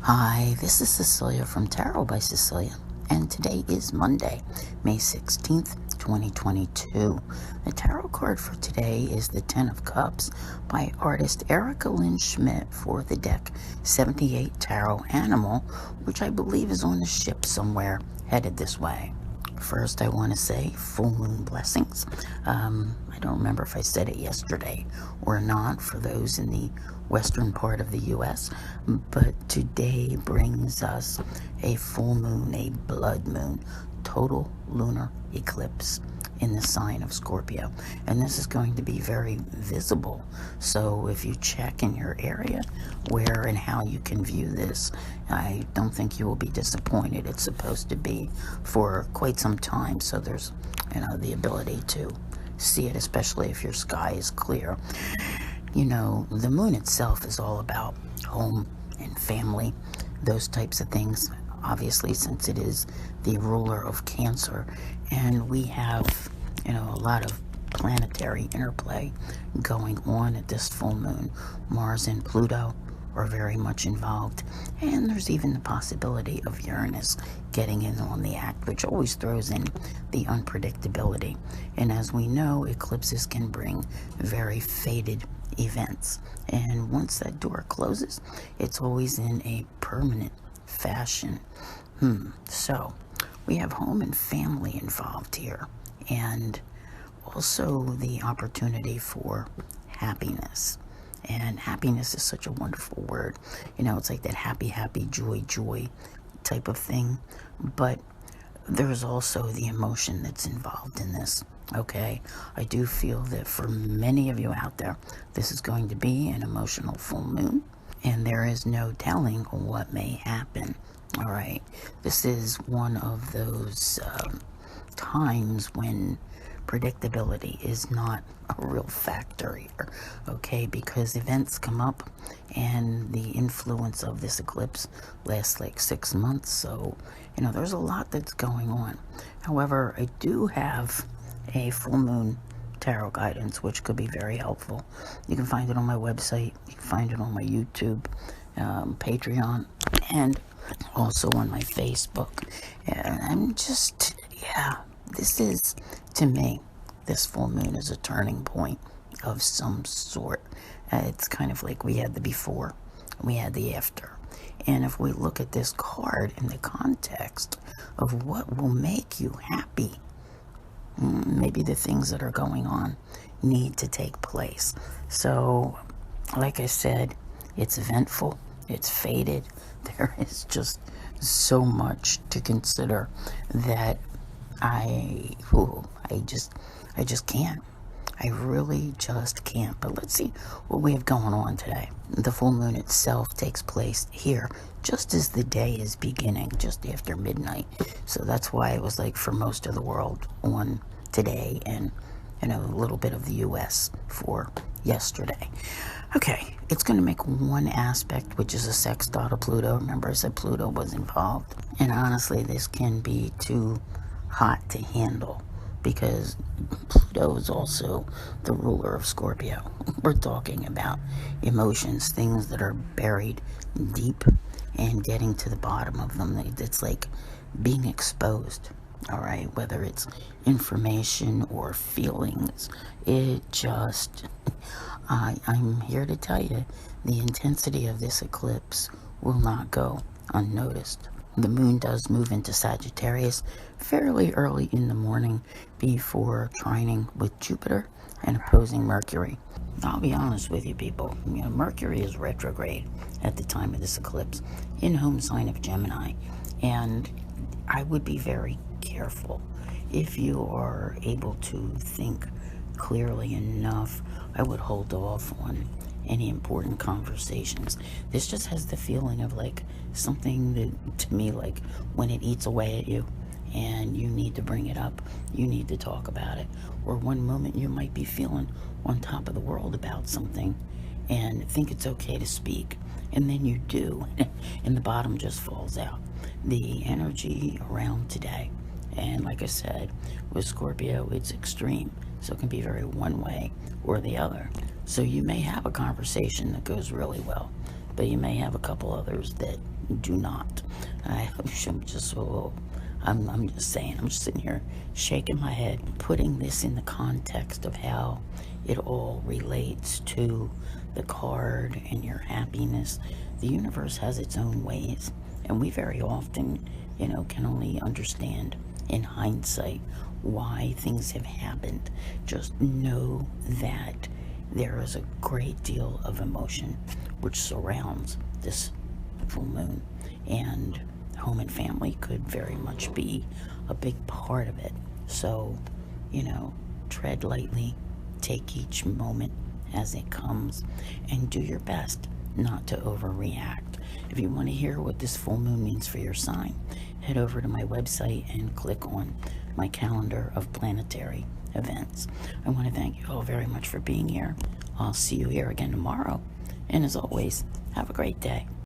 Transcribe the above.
Hi, this is Cecilia from Tarot by Cecilia, and today is Monday, May 16th, 2022. The tarot card for today is the Ten of Cups by artist Erica Lynn Schmidt for the deck 78 Tarot Animal, which I believe is on the ship somewhere headed this way. First, I want to say full moon blessings. I don't remember if I said it yesterday or not for those in the western part of the U.S., but today brings us a full moon, a blood moon, total lunar eclipse in the sign of Scorpio. And this is going to be very visible. So if you check in your area where and how you can view this, I don't think you will be disappointed. It's supposed to be for quite some time, so there's the ability to see it, especially if your sky is clear. The moon itself is all about home and family, those types of things, obviously, since it is the ruler of Cancer. And we have, a lot of planetary interplay going on at this full moon. Mars and Pluto are very much involved, and there's even the possibility of Uranus getting in on the act, which always throws in the unpredictability. And as we know, eclipses can bring very fated events, and once that door closes, it's always in a permanent fashion. So we have home and family involved here, and also the opportunity for happiness. And happiness is such a wonderful word. It's like that happy, happy, joy, joy type of thing. But there's also the emotion that's involved in this. Okay, I do feel that for many of you out there, this is going to be an emotional full moon, and there is no telling what may happen. All right, this is one of those times when predictability is not a real factor here, okay, because events come up and the influence of this eclipse lasts like 6 months, so there's a lot that's going on. However, I do have a full moon tarot guidance which could be very helpful. You can find it on my website, you can find it on my YouTube, Patreon, and also on my Facebook. And I'm just, this is, to me, this full moon is a turning point of some sort. It's kind of like we had the before, we had the after. And if we look at this card in the context of what will make you happy, maybe the things that are going on need to take place. So, like I said, it's eventful, it's fated. There is just so much to consider that I just can't. I really just can't. But let's see what we have going on today. The full moon itself takes place here just as the day is beginning, just after midnight. So that's why it was like for most of the world on today, and a little bit of the US for yesterday. Okay, it's going to make one aspect, which is a sextile to Pluto. Remember, I said Pluto was involved. And honestly, this can be too hot to handle because Pluto is also the ruler of Scorpio. We're talking about emotions, things that are buried deep, and getting to the bottom of them. It's like being exposed. All right, whether it's information or feelings, I'm here to tell you, the intensity of this eclipse will not go unnoticed. The moon does move into Sagittarius fairly early in the morning before trining with Jupiter and opposing Mercury. I'll be honest with you people, Mercury is retrograde at the time of this eclipse in home sign of Gemini, and I would be very careful. If you are able to think clearly enough, I would hold off on any important conversations. This just has the feeling of like something that, to me, like when it eats away at you and you need to bring it up, you need to talk about it. Or one moment you might be feeling on top of the world about something and think it's okay to speak, and then you do, and the bottom just falls out. The energy around today, and like I said, with Scorpio, it's extreme, so it can be very one way or the other. So you may have a conversation that goes really well, but you may have a couple others that do not. I'm just I'm just saying, I'm just sitting here shaking my head, putting this in the context of how it all relates to the card and your happiness. The universe has its own ways, and we very often, can only understand in hindsight why things have happened. Just know that there is a great deal of emotion which surrounds this full moon, and home and family could very much be a big part of it. So, tread lightly, take each moment as it comes, and do your best not to overreact. If you want to hear what this full moon means for your sign, head over to my website and click on my calendar of planetary events. I want to thank you all very much for being here. I'll see you here again tomorrow. And as always, have a great day.